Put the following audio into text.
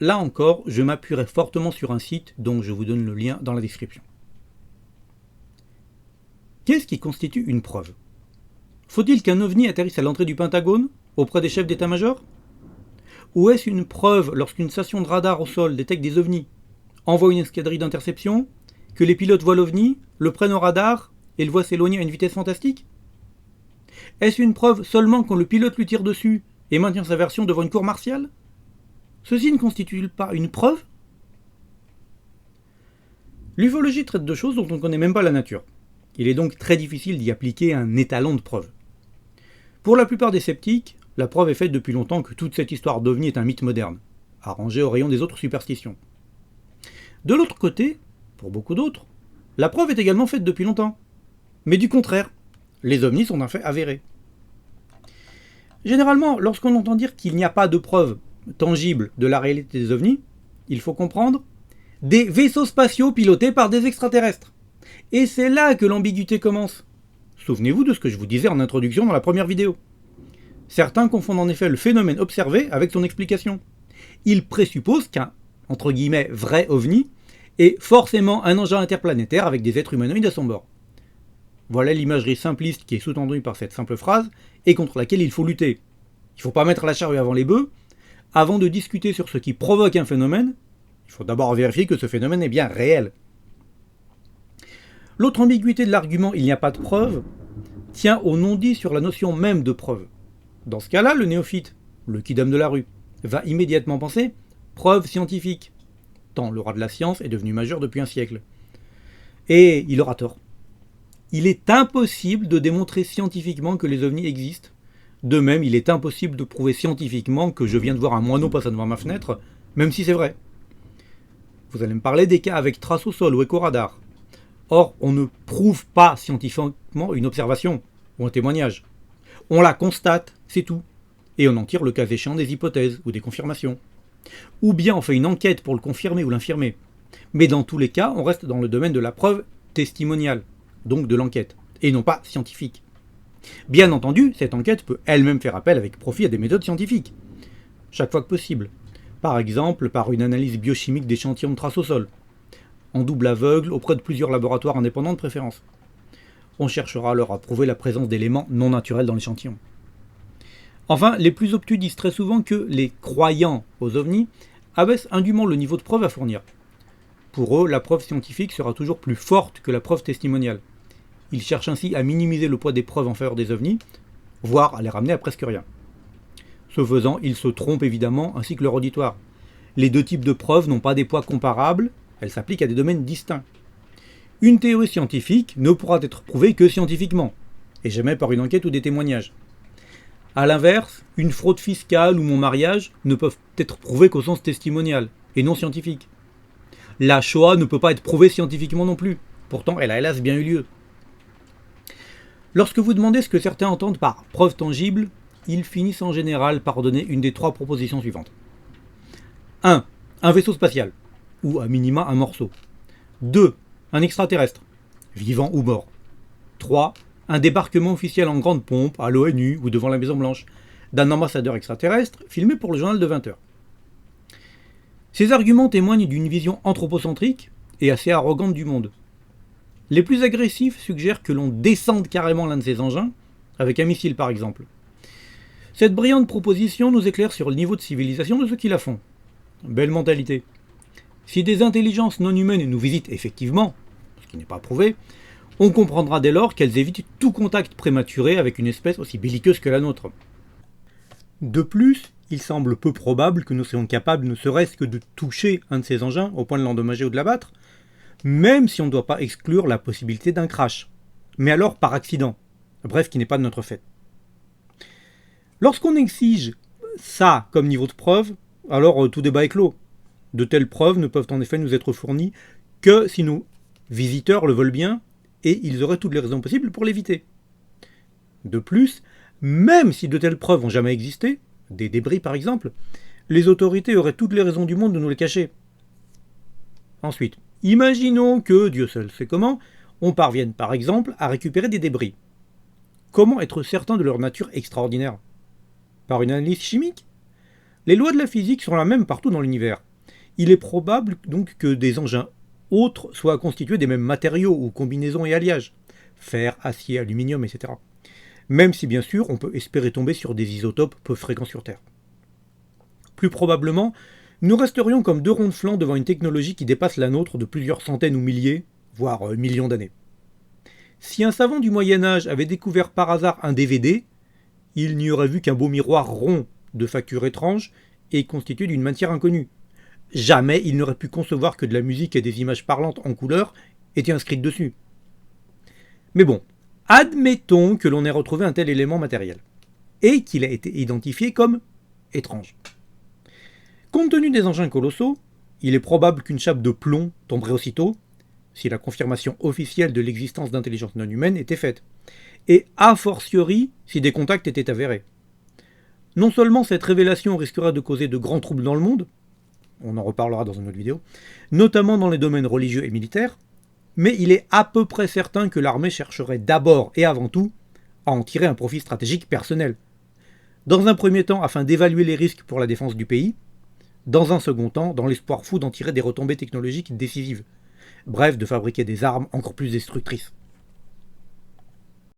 là encore, je m'appuierai fortement sur un site dont je vous donne le lien dans la description. Qu'est-ce qui constitue une preuve? Faut-il qu'un ovni atterrisse à l'entrée du Pentagone, auprès des chefs d'état-major? Ou est-ce une preuve lorsqu'une station de radar au sol détecte des ovnis, envoie une escadrille d'interception, que les pilotes voient l'ovni, le prennent au radar et le voient s'éloigner à une vitesse fantastique? Est-ce une preuve seulement quand le pilote lui tire dessus et maintient sa version devant une cour martiale? Ceci ne constitue-t-il pas une preuve? L'ufologie traite de choses dont on ne connaît même pas la nature. Il est donc très difficile d'y appliquer un étalon de preuve. Pour la plupart des sceptiques, la preuve est faite depuis longtemps que toute cette histoire d'OVNI est un mythe moderne, arrangé au rayon des autres superstitions. De l'autre côté, pour beaucoup d'autres, la preuve est également faite depuis longtemps. Mais du contraire, les ovnis sont un fait avéré. Généralement, lorsqu'on entend dire qu'il n'y a pas de preuve tangible de la réalité des ovnis, il faut comprendre des vaisseaux spatiaux pilotés par des extraterrestres. Et c'est là que l'ambiguïté commence. Souvenez-vous de ce que je vous disais en introduction dans la première vidéo. Certains confondent en effet le phénomène observé avec son explication. Ils présupposent qu'un, entre guillemets, vrai ovni est forcément un engin interplanétaire avec des êtres humanoïdes à son bord. Voilà l'imagerie simpliste qui est sous-tendue par cette simple phrase et contre laquelle il faut lutter. Il ne faut pas mettre la charrue avant les bœufs. Avant de discuter sur ce qui provoque un phénomène, il faut d'abord vérifier que ce phénomène est bien réel. L'autre ambiguïté de l'argument « il n'y a pas de preuve » tient au non-dit sur la notion même de preuve. Dans ce cas-là, le néophyte, le kidam de la rue, va immédiatement penser « preuve scientifique », tant le roi de la science est devenu majeur depuis un siècle. Et il aura tort. Il est impossible de démontrer scientifiquement que les ovnis existent. De même, il est impossible de prouver scientifiquement que je viens de voir un moineau passer devant ma fenêtre, même si c'est vrai. Vous allez me parler des cas avec trace au sol ou écho-radar. Or, on ne prouve pas scientifiquement une observation ou un témoignage. On la constate, c'est tout. Et on en tire le cas échéant des hypothèses ou des confirmations. Ou bien on fait une enquête pour le confirmer ou l'infirmer. Mais dans tous les cas, on reste dans le domaine de la preuve testimoniale, donc de l'enquête, et non pas scientifique. Bien entendu, cette enquête peut elle-même faire appel avec profit à des méthodes scientifiques, chaque fois que possible. Par exemple, par une analyse biochimique d'échantillons de traces au sol, en double aveugle auprès de plusieurs laboratoires indépendants de préférence. On cherchera alors à prouver la présence d'éléments non naturels dans l'échantillon. Enfin, les plus obtus disent très souvent que les croyants aux ovnis abaissent indûment le niveau de preuve à fournir. Pour eux, la preuve scientifique sera toujours plus forte que la preuve testimoniale. Ils cherchent ainsi à minimiser le poids des preuves en faveur des ovnis, voire à les ramener à presque rien. Ce faisant, ils se trompent évidemment, ainsi que leur auditoire. Les deux types de preuves n'ont pas des poids comparables, elles s'appliquent à des domaines distincts. Une théorie scientifique ne pourra être prouvée que scientifiquement, et jamais par une enquête ou des témoignages. A l'inverse, une fraude fiscale ou mon mariage ne peuvent être prouvés qu'au sens testimonial, et non scientifique. La Shoah ne peut pas être prouvée scientifiquement non plus, pourtant elle a hélas bien eu lieu. Lorsque vous demandez ce que certains entendent par preuve tangible, ils finissent en général par donner une des trois propositions suivantes. 1. Un vaisseau spatial, ou à minima un morceau. 2. Un extraterrestre, vivant ou mort. 3. Un débarquement officiel en grande pompe à l'ONU ou devant la Maison Blanche d'un ambassadeur extraterrestre filmé pour le journal de 20 heures. Ces arguments témoignent d'une vision anthropocentrique et assez arrogante du monde. Les plus agressifs suggèrent que l'on descende carrément l'un de ces engins, avec un missile par exemple. Cette brillante proposition nous éclaire sur le niveau de civilisation de ceux qui la font. Belle mentalité. Si des intelligences non humaines nous visitent effectivement, ce qui n'est pas prouvé, on comprendra dès lors qu'elles évitent tout contact prématuré avec une espèce aussi belliqueuse que la nôtre. De plus, il semble peu probable que nous soyons capables ne serait-ce que de toucher un de ces engins au point de l'endommager ou de l'abattre, même si on ne doit pas exclure la possibilité d'un crash, mais alors par accident, bref qui n'est pas de notre fait. Lorsqu'on exige ça comme niveau de preuve, alors tout débat est clos. De telles preuves ne peuvent en effet nous être fournies que si nos visiteurs le veulent bien, et ils auraient toutes les raisons possibles pour l'éviter. De plus, même si de telles preuves n'ont jamais existé, des débris par exemple, les autorités auraient toutes les raisons du monde de nous les cacher. Ensuite, imaginons que, Dieu seul sait comment, on parvienne par exemple à récupérer des débris. Comment être certain de leur nature extraordinaire? Par une analyse chimique? Les lois de la physique sont les mêmes partout dans l'univers, Il est probable donc que des engins autres soient constitués des mêmes matériaux ou combinaisons et alliages, fer, acier, aluminium, etc. Même si bien sûr on peut espérer tomber sur des isotopes peu fréquents sur Terre. Plus probablement, nous resterions comme deux ronds de flanc devant une technologie qui dépasse la nôtre de plusieurs centaines ou milliers, voire millions d'années. Si un savant du Moyen-Âge avait découvert par hasard un DVD, il n'y aurait vu qu'un beau miroir rond, de facture étrange, et constitué d'une matière inconnue. Jamais il n'aurait pu concevoir que de la musique et des images parlantes en couleur étaient inscrites dessus. Mais bon, admettons que l'on ait retrouvé un tel élément matériel, et qu'il a été identifié comme étrange. Compte tenu des engins colossaux, il est probable qu'une chape de plomb tomberait aussitôt, si la confirmation officielle de l'existence d'intelligence non humaine était faite, et a fortiori si des contacts étaient avérés. Non seulement cette révélation risquerait de causer de grands troubles dans le monde, on en reparlera dans une autre vidéo, notamment dans les domaines religieux et militaires, mais il est à peu près certain que l'armée chercherait d'abord et avant tout à en tirer un profit stratégique personnel. Dans un premier temps afin d'évaluer les risques pour la défense du pays, dans un second temps dans l'espoir fou d'en tirer des retombées technologiques décisives, bref de fabriquer des armes encore plus destructrices.